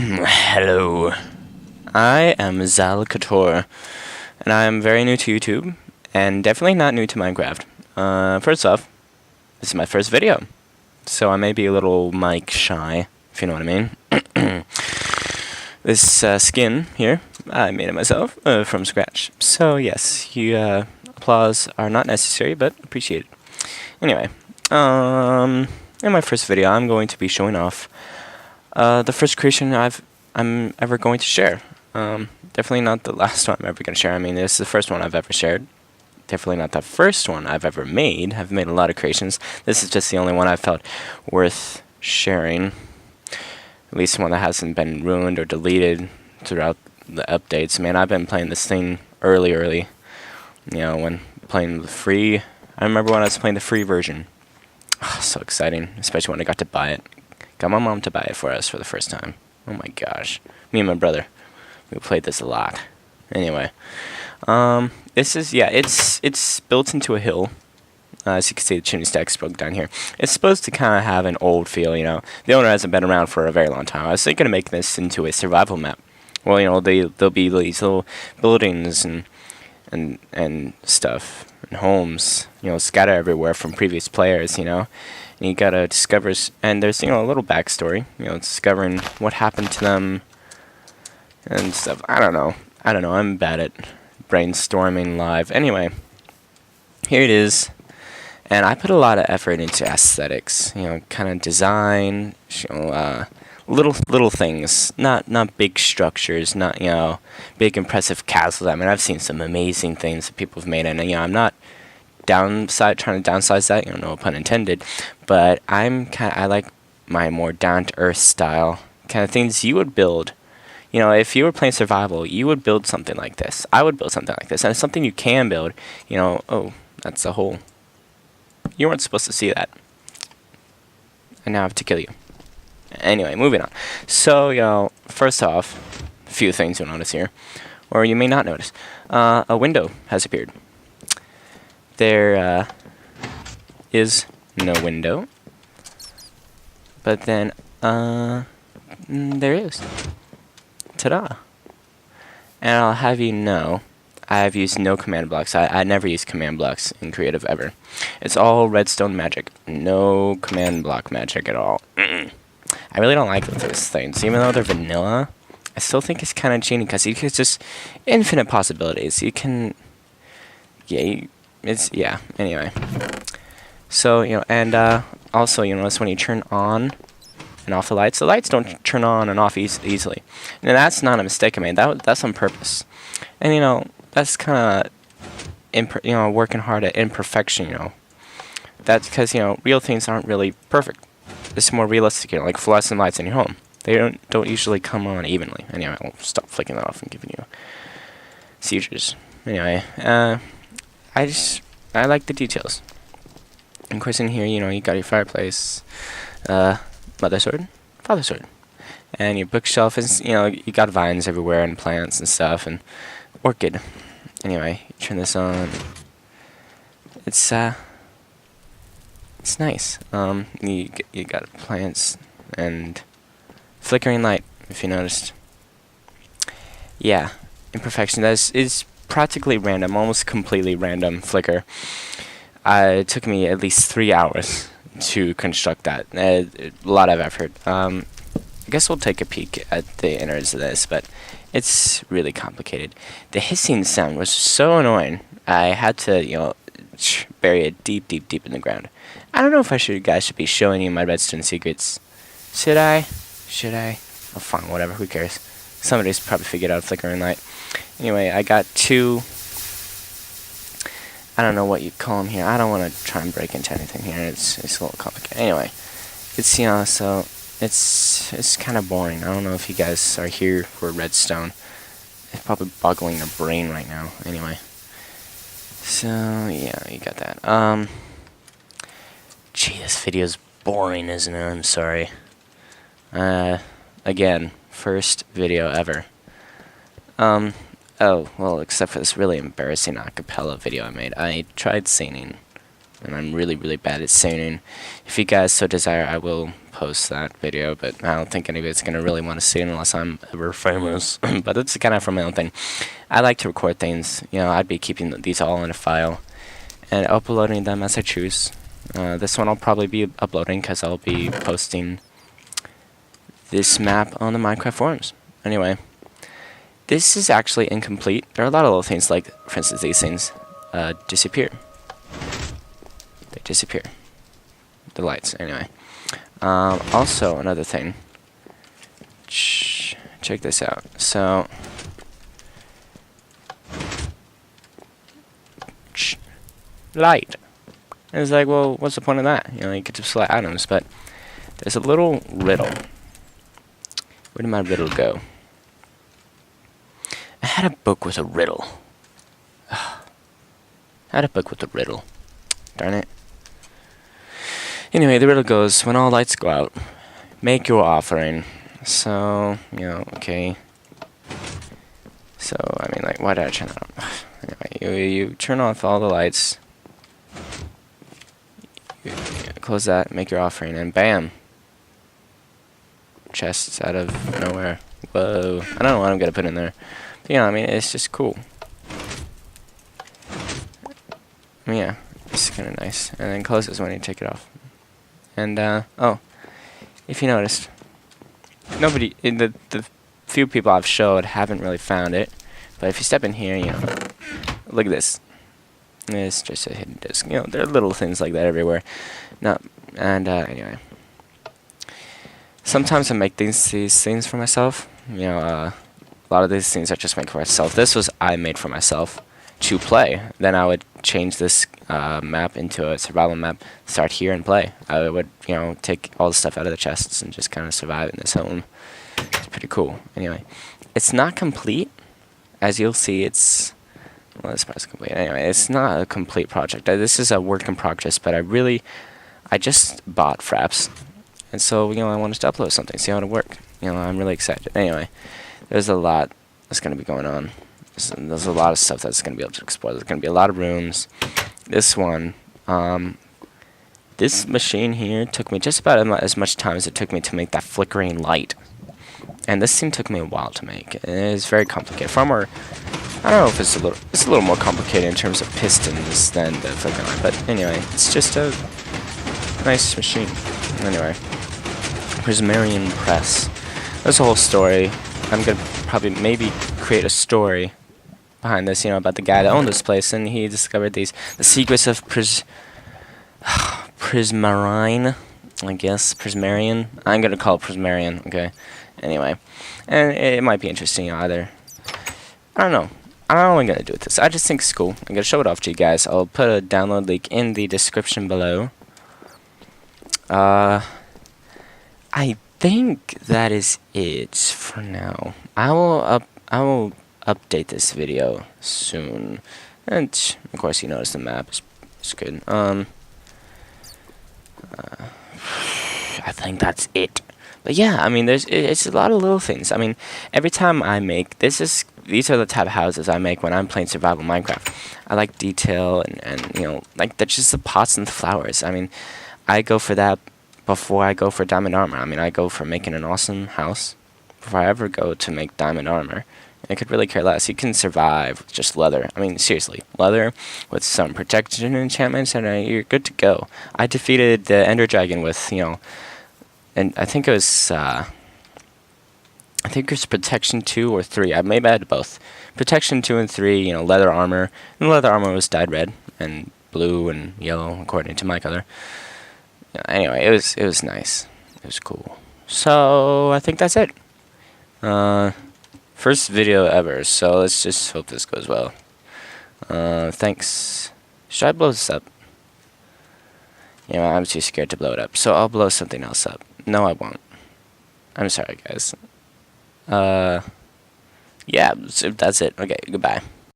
Hello, I am ZallCaTor, and I am very new to YouTube, and definitely not new to Minecraft. First off, this is my first video, so I may be a little mic shy, if you know what I mean. This skin here, I made it myself, from scratch. So yes, applause are not necessary, but appreciated. Anyway, in my first video, I'm going to be showing off the first creation I'm ever going to share. Definitely not the last one I'm ever going to share. I mean, this is the first one I've ever shared. Definitely not the first one I've ever made. I've made a lot of creations. This is just the only one I felt worth sharing. At least one that hasn't been ruined or deleted throughout the updates. Man, I've been playing this thing early. You know, when playing the free. I remember when I was playing the free version. Oh, so exciting, especially when I got to buy it. Got my mom to buy it for us for the first time. Oh my gosh. Me and my brother, we played this a lot. Anyway, this is, yeah, it's built into a hill. As you can see, the chimney stack's broke down here. It's supposed to kind of have an old feel, you know. The owner hasn't been around for a very long time. I was thinking of making this into a survival map. Well, you know, there'll be these little buildings and stuff, and homes, you know, scattered everywhere from previous players, you know. And you gotta discover, and there's, you know, a little backstory, you know, discovering what happened to them and stuff. I don't know. I'm bad at brainstorming live. Anyway, here it is, and I put a lot of effort into aesthetics, you know, kind of design, you know, little things, not big structures, not, you know, big impressive castles. I mean, I've seen some amazing things that people have made, and you know, I'm not trying to downsize that, you know, no pun intended, but I like my more down-to-earth style kind of things you would build. You know, if you were playing survival, you would build something like this. I would build something like this, and it's something you can build. You know, oh, that's a hole. You weren't supposed to see that, and now I have to kill you. Anyway, moving on. So, you know, first off, a few things you'll notice here, or you may not notice. A window has appeared. There is no window, but then there is. Ta-da! And I'll have you know, I have used no command blocks. I never use command blocks in creative ever. It's all redstone magic. No command block magic at all. I really don't like those things. Even though they're vanilla, I still think it's kind of cheating because you can just infinite possibilities. You can, yeah, anyway. So, you know, and also, you notice when you turn on and off the lights don't turn on and off easily. And that's not a mistake I made. That's on purpose. And, you know, that's kind of, you know, working hard at imperfection, you know. That's because, you know, real things aren't really perfect. It's more realistic, you know, like fluorescent lights in your home. They don't usually come on evenly. Anyway, I'll stop flicking that off and giving you seizures. Anyway, I like the details. Of course, in here, you know, you got your fireplace, mother sword, father sword, and your bookshelf is, you know, you got vines everywhere and plants and stuff and orchid. Anyway, you turn this on. It's nice. You got plants and flickering light, if you noticed. Yeah, imperfection. That is practically random, almost completely random flicker. It took me at least 3 hours to construct that. A lot of effort. I guess we'll take a peek at the innards of this, but it's really complicated. The hissing sound was so annoying. I had to, you know, bury it deep in the ground. I don't know if guys should be showing you my redstone secrets. Should I? Oh, fine, whatever, who cares? Somebody's probably figured out flickering light. Anyway, I got 2, I don't know what you call them here. I don't want to try and break into anything here. It's a little complicated. Anyway, it's, you know, so it's kind of boring. I don't know if you guys are here for redstone. It's probably boggling your brain right now. Anyway, so yeah, you got that. Gee, this video's boring, isn't it? I'm sorry. Again, first video ever. Oh, well, except for this really embarrassing acapella video I made. I tried singing, and I'm really bad at singing. If you guys so desire, I will post that video, but I don't think anybody's gonna really want to see it unless I'm ever famous. But it's kind of for my own thing. I like to record things. You know, I'd be keeping these all in a file and uploading them as I choose. This one I'll probably be uploading because I'll be posting this map on the Minecraft forums. Anyway, this is actually incomplete. There are a lot of little things, like, for instance, these things disappear. They disappear. The lights, anyway. Also, another thing. Check this out. So, light. And it's like, well, what's the point of that? You know, you could just select items, but there's a little riddle. Where did my riddle go? I had a book with a riddle. I had a book with a riddle. Darn it. Anyway, the riddle goes, when all lights go out, make your offering. So, you know, okay. So, I mean, like, why did I turn that off? Anyway, you turn off all the lights. You close that, make your offering, and bam. Chests out of nowhere. Whoa. I don't know what I'm going to put in there. But, you know, I mean, it's just cool. I mean, yeah, it's kind of nice. And then closes when you take it off. And, oh, if you noticed, nobody, the few people I've showed haven't really found it. But if you step in here, you know, look at this. It's just a hidden disc. You know, there are little things like that everywhere. No, and, anyway. Sometimes I make these things for myself. You know, a lot of these things I just make for myself. This was I made for myself to play. Then I would change this map into a survival map, start here and play. I would, you know, take all the stuff out of the chests and just kind of survive in this home. It's pretty cool. Anyway, it's not complete. As you'll see, it's... Well, this part's complete. Anyway, it's not a complete project. This is a work in progress, but I just bought Fraps. And so, you know, I wanted to upload something, see how it'll work. You know, I'm really excited. Anyway, there's a lot that's going to be going on. There's a lot of stuff that's going to be able to explore. There's going to be a lot of rooms. This one, this machine here took me just about as much time as it took me to make that flickering light. And this thing took me a while to make. It's very complicated. Far more, I don't know if it's a little more complicated in terms of pistons than the flickering light. But anyway, it's just a nice machine. Anyway, Prismarian Press. There's a whole story. I'm going to probably maybe create a story behind this, you know, about the guy that owned this place, and he discovered the secrets of Prismarine, I guess, Prismarian. I'm gonna call it Prismarian, okay. Anyway, and it might be interesting either. I don't know. I don't know what I'm gonna do with this. I just think it's cool. I'm gonna show it off to you guys. I'll put a download link in the description below. I think that is it for now. I will update this video soon, and of course you notice the map is good. I think that's it. But yeah, I mean, it's a lot of little things. I mean, every time I make these are the type of houses I make when I'm playing survival Minecraft. I like detail and you know, like just the pots and the flowers. I mean, I go for that before I go for diamond armor. I mean, I go for making an awesome house before I ever go to make diamond armor. I could really care less. You can survive with just leather. I mean, seriously, leather with some protection enchantments, and you're good to go. I defeated the Ender Dragon with, you know, and I think it was protection 2 or 3. I maybe had both. Protection 2 and 3, you know, leather armor. And the leather armor was dyed red and blue and yellow, according to my color. Anyway, it was nice. It was cool. So I think that's it. First video ever, so let's just hope this goes well. Thanks. Should I blow this up? You know, I'm too scared to blow it up, so I'll blow something else up. No, I won't. I'm sorry, guys. Yeah, that's it. Okay, goodbye.